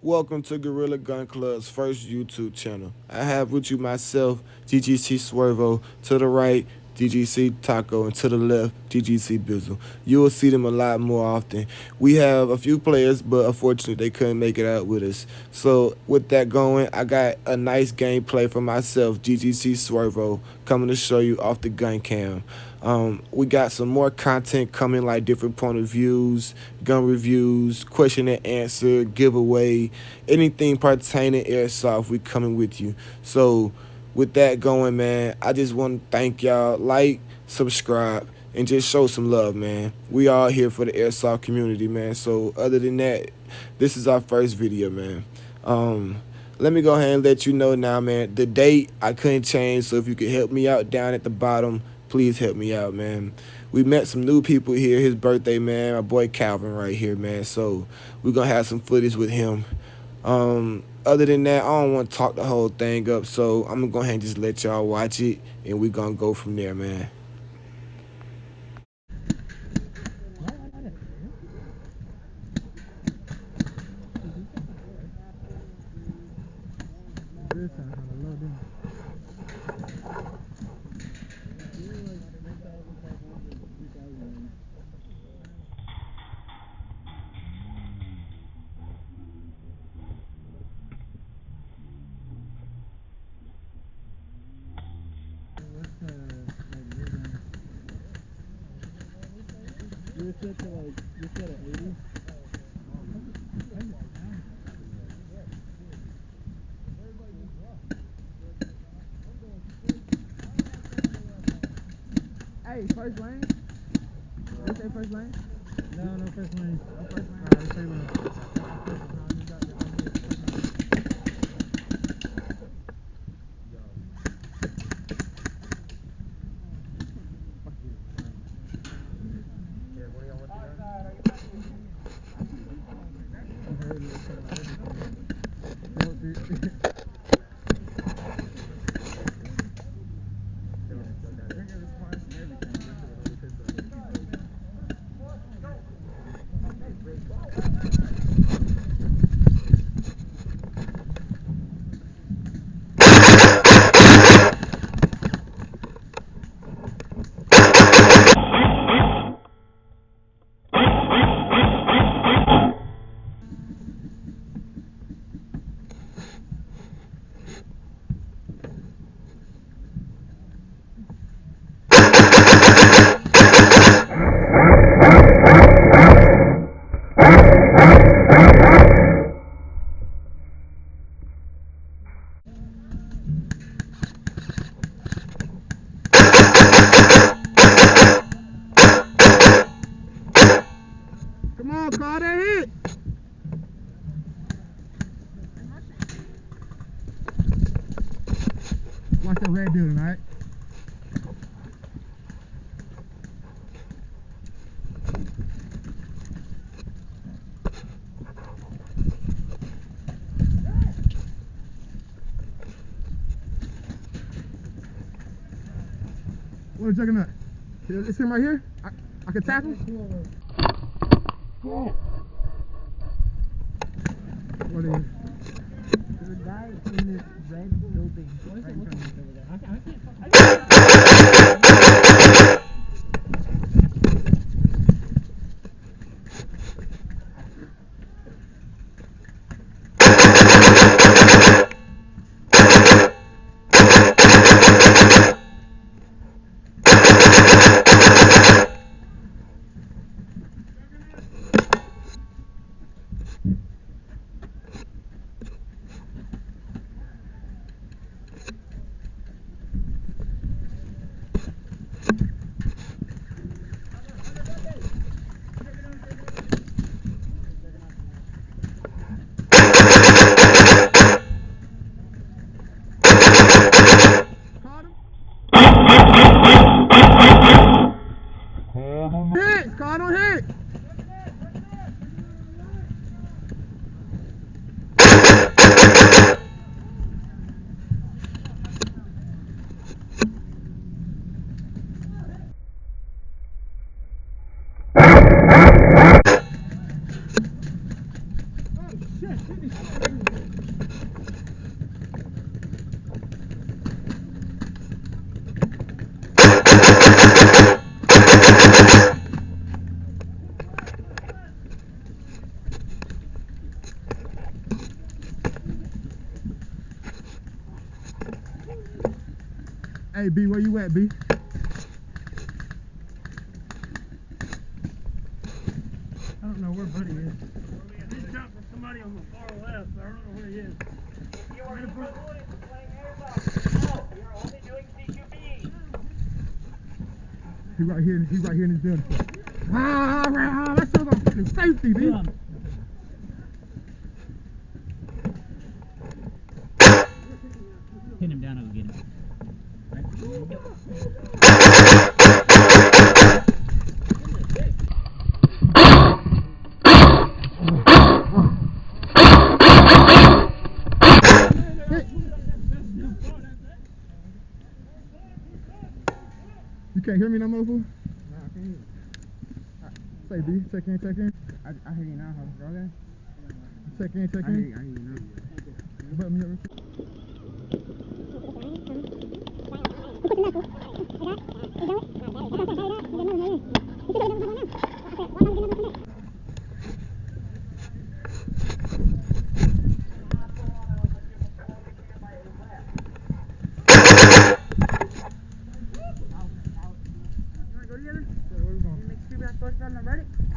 Welcome to Gorilla Gun Club's first YouTube channel. I have with you myself, GGC Swervo, to the right, GGC Taco, and to the left, GGC Bizzle. You will see them a lot more often. We have a few players, but unfortunately they couldn't make it out with us. So with that going, I got a nice gameplay for myself, GGC Swervo, coming to show you off the gun cam. We got some more content coming, like different point of views, gun reviews, question and answer, giveaway, anything pertaining airsoft. We coming with you. So, with that going, man, I just want to thank y'all. Like, subscribe, and just show some love, man. We all here for the airsoft community, man. So, other than that, this is our first video, man. Let me go ahead and let you know now, man. The date I couldn't change, so if you could help me out down at the bottom, please help me out, man. We met some new people here. His birthday, man. My boy Calvin right here, man. So we're gonna have some footage with him. Other than that, I don't want to talk the whole thing up, so I'm gonna go ahead and just let y'all watch it, and we're gonna go from there, man. You're set to like, you're set at 80? Hey, first lane? Did you say first lane? No, first lane. No first lane? Alright, first lane. Come on, call that hit! Watch that red building, alright? What are you checking at? It's him right here? I can tackle? What is it? There's a guy in this red building. What is it? I can't. Hey, B, where you at, B? I don't know where Buddy is. He's jumping for somebody on the far left, but I don't know where he is. You are in playing AIRSOFT. No, you're only doing CQB. He's right here in this building. That's so about fucking safety, B. Pin him down and get him. You can't hear me no more, fool? No, I can't hear you. Say B, check in. I hear you now, huh? Okay. Check in. I hear you now. But me over.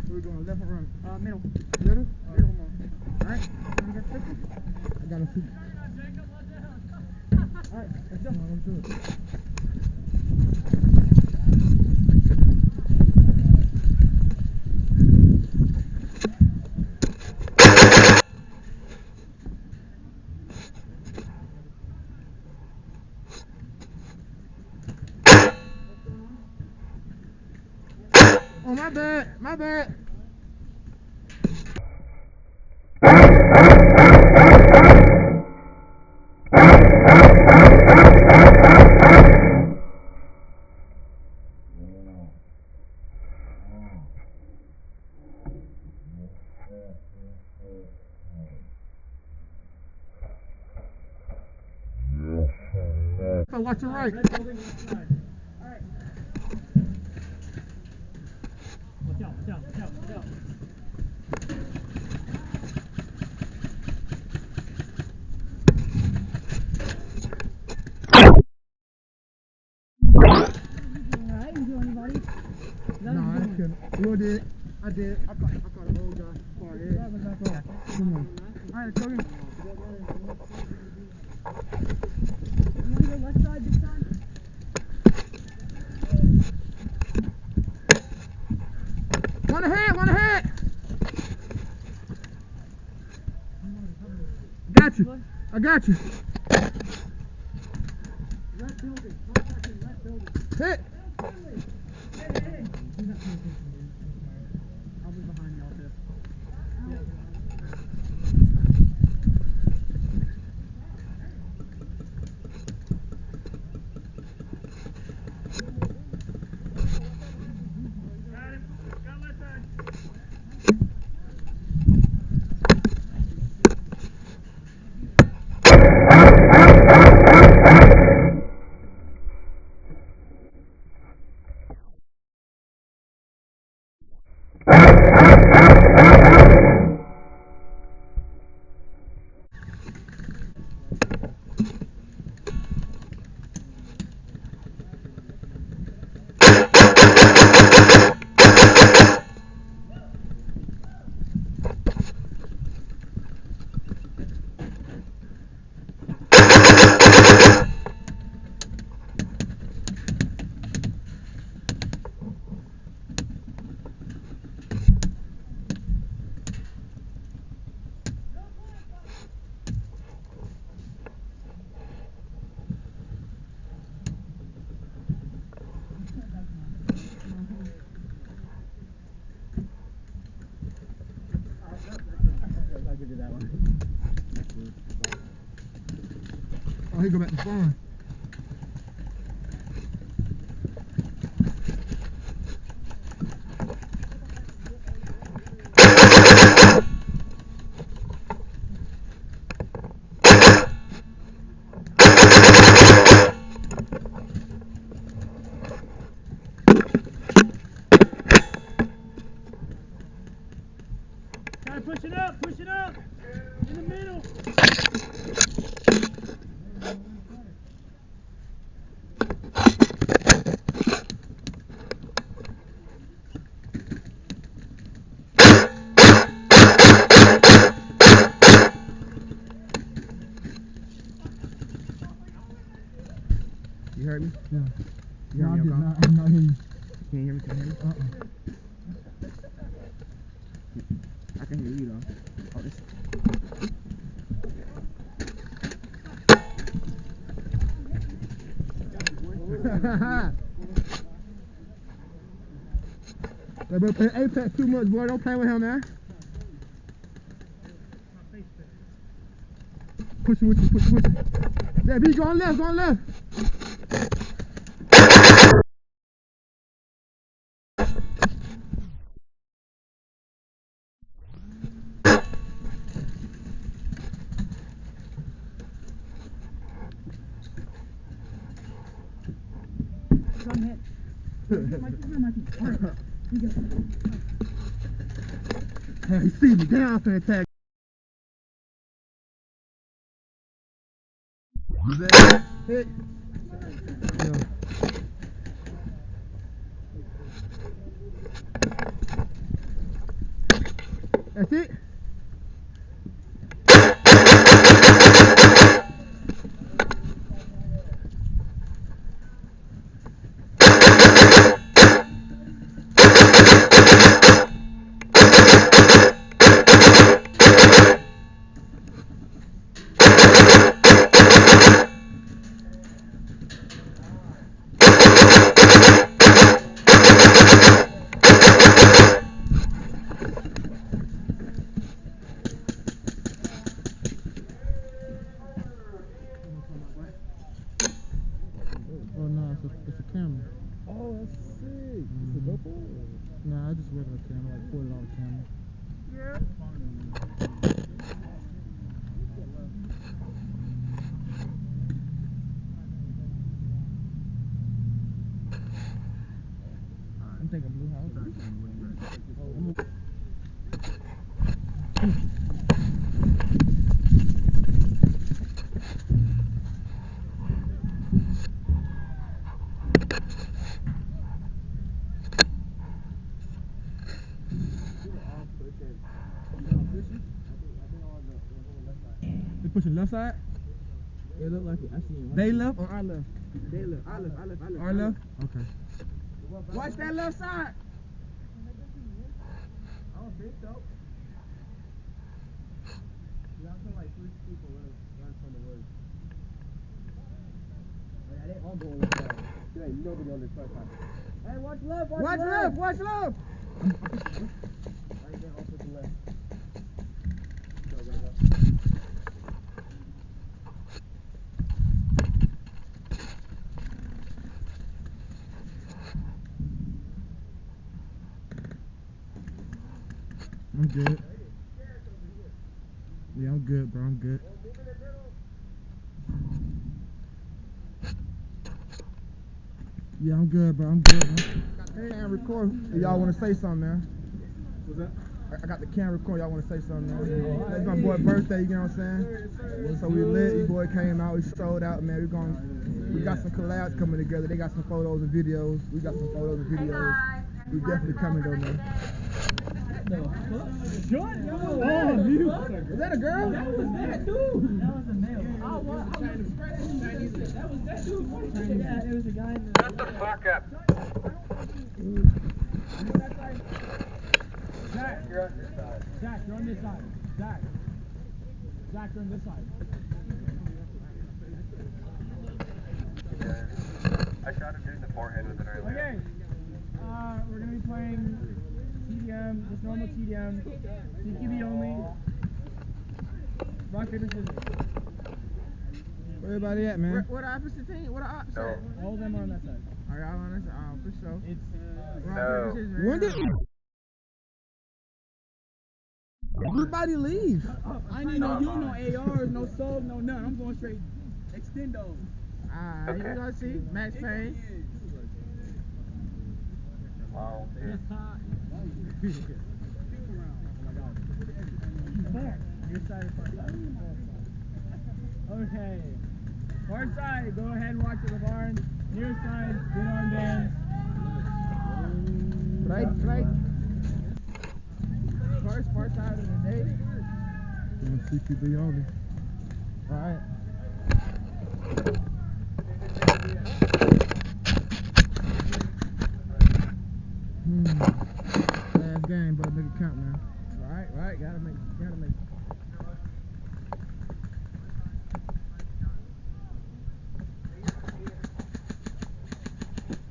We're going left or right? Middle. Middle? Alright. You got 50? I got a 50. Alright, let's go. Let's do it. Oh, my bad. So watch your right. Alright. Watch out. I did. I caught an old guy far ahead. Come on. Alright, let's go again. You want to go left side this time? One ahead! I got you. Left building. Left building. Hit! Hey. I'll be behind y'all too. Got him. Got my side. I'll give you that one. Oh, he go back to farm. Push it up, in the middle. You heard me? Yeah. You heard me? I'm not hearing you. Can you hear me? Can you hear me? I can hear you though. Oh, this. Hey, bro, play Apex too much, boy. Don't play with him, man. Push it with you, push it with you. Yeah, B, go on left, go on left. Hey, he see me down for the tag. Hit. Yeah. That's it. Oh no, it's a camera. Oh, that's sick. It's a GoPro? Nah, I just regular camera, like $40 camera. I'm thinking blue house. They pushing left side? It looked like it. I seen it. They left or our left? They left. I left. Our left? Okay. Watch that left side. I don't think so. Yeah, I feel like 3 people would have run from the woods. Yeah, they all going left side. There ain't nobody on this side. Hey, watch left, Watch left. Watch left. Right there, all to the left. Go, go, go. I'm good. Yeah, I'm good, bro. I'm good. Yeah, I'm good, bro. I'm good, man. I can't record. If y'all want to say something, man. What's that? I got the camera record. Y'all want to say something, man? It's my boy's birthday. You know what I'm saying? So we lit. Your boy came out. We showed out, man. We got some collabs coming together. They got some photos and videos. We got some photos and videos. We definitely coming though, man. Oh, you. Is that a girl? That was that dude. That was a male. Oh, what? That was that dude. Yeah, it was a guy. Shut the fuck up. Zach, You're on your side. Zach, you're on this side. Zach, you're on this side. I shot a dude in the forehead with it earlier. Okay. We're gonna be playing TDM, just normal TDM, CQB only. Rock, paper, scissors. Where everybody at, man? What opposite team? What opposite? No. All of them are on that side. Are y'all on this? For sure. It's No. When did everybody leave? I need no you, no ARs, no soul, no none. I'm going straight extendo. Alright, Okay. you gonna see Max Payne. Wow. Okay. Far side, go ahead and watch the barn. Near side, good arm dance. Right. Far side of the day. CQB only. Alright.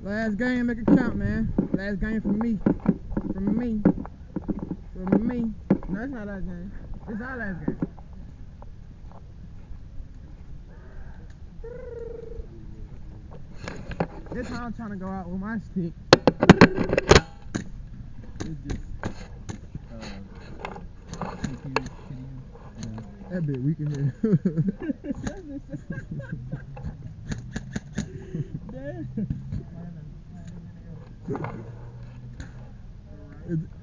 Last game, make it count, man. Last game for me. From me. From me. No, it's not last game. It's our last game. This time I'm trying to go out with my stick. It's just, that bit weak in here.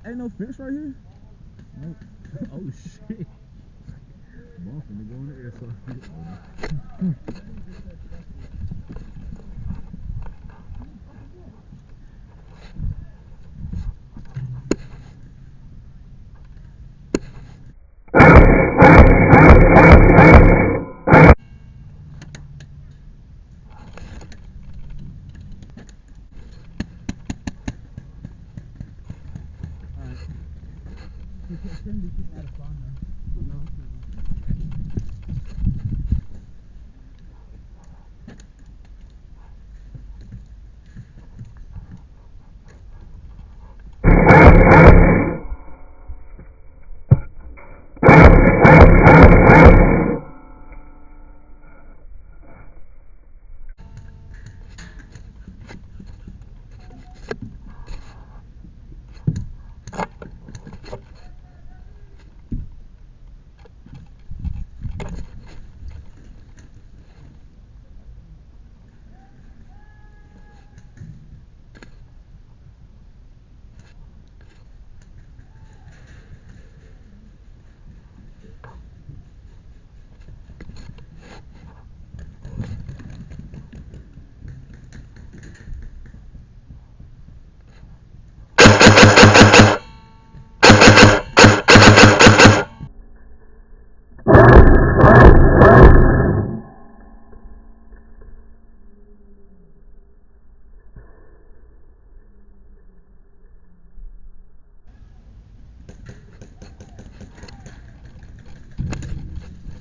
Ain't no fence right here? Nope. Oh shit. I'm finna go on the AIRSOFT.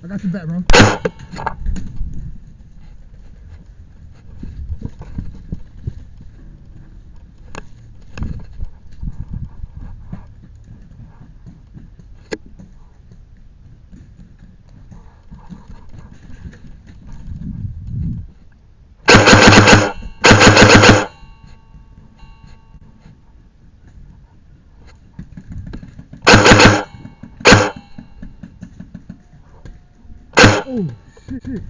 I got your back, bro. Oh, shit.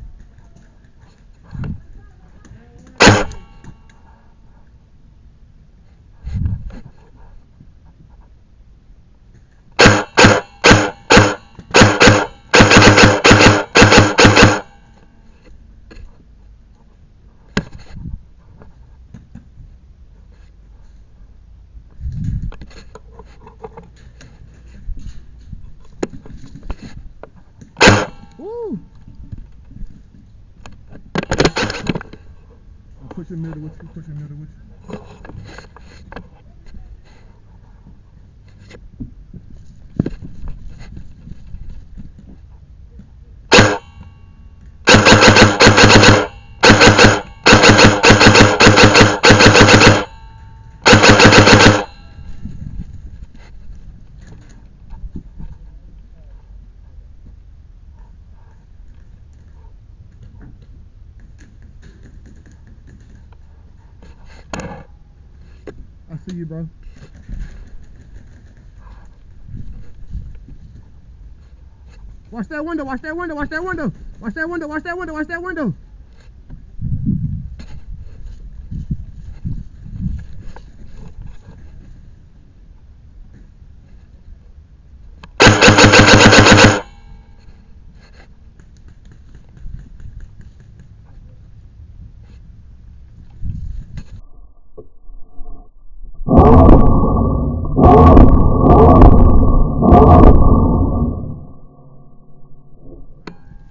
Woo! Push your middle with you, push your middle with you. I see you, bro. Watch that window, watch that window, watch that window. Watch that window, watch that window, watch that window.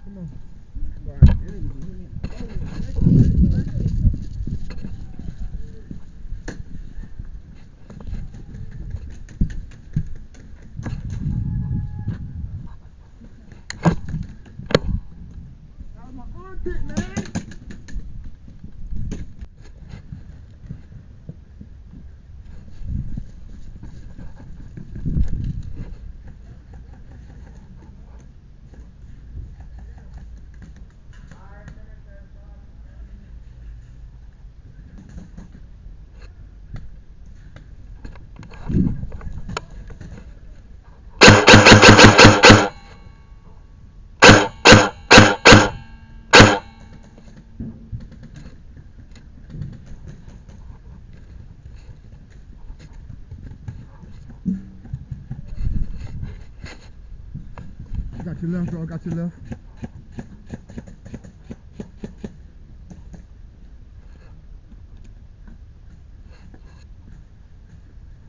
Come on. Got your left, bro. Got your left.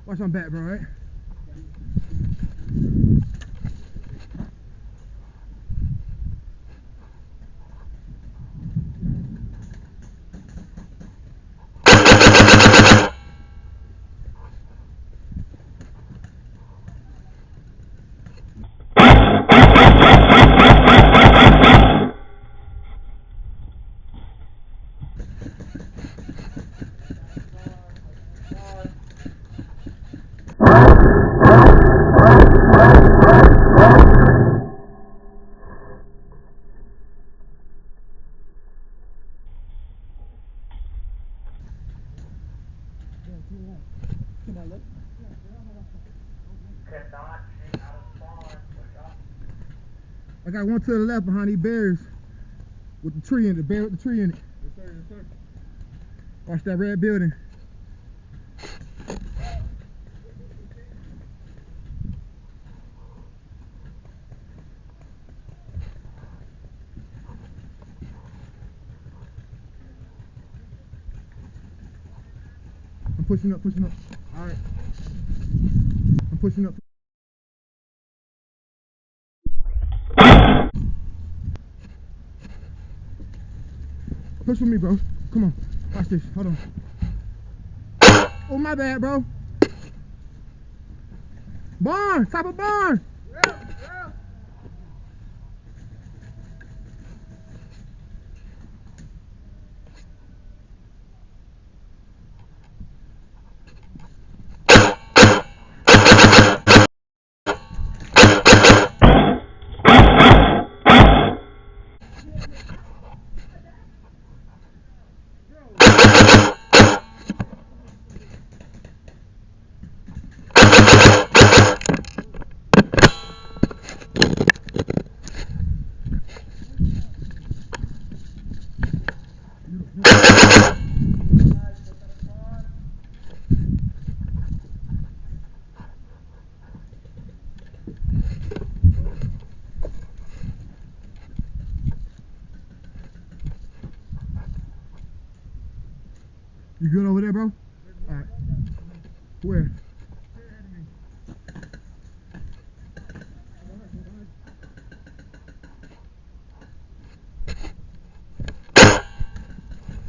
Watch my back, bro, right? Cannot shoot out of spawn. Push up. I got one to the left behind these bears with the tree in it. The bear with the tree in it. Yes, sir. Yes, sir. Watch that red building. I'm pushing up, pushing up. All right. I'm pushing up. Push with me, bro. Come on. Watch this. Hold on. Oh, my bad, bro. Barn! Top of barn! You good over there, bro? All right. Where?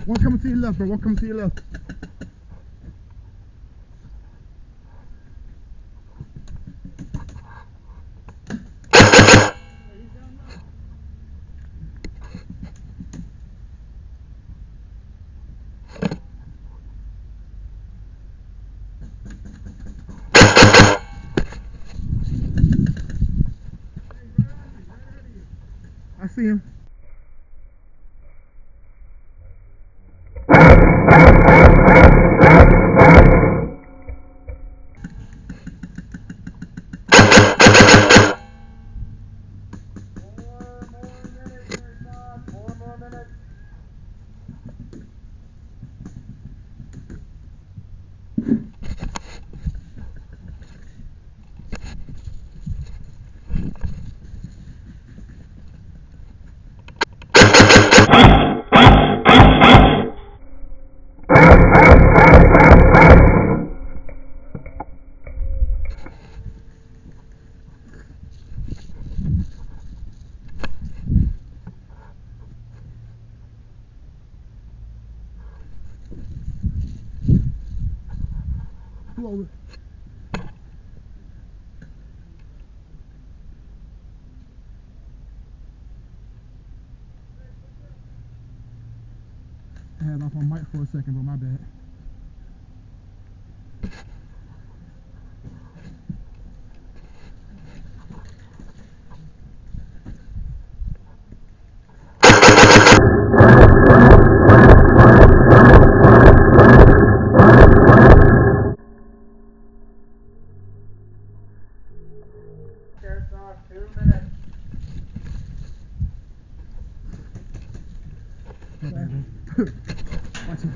One coming to your left, bro. One coming to your left. I see him. Pull over. I had off my mic for a second, but my bad. AIRSOFT, 2 minutes. My bad, bro. Watch it.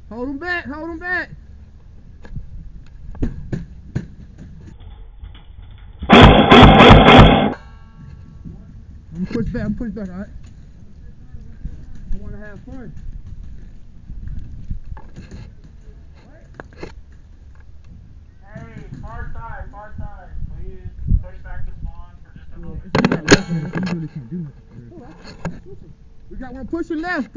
Hold him back, hold him back. I'm push back, alright? I want to have fun. Hey, far side, please push back to spawn for just a moment. We got one pushing left,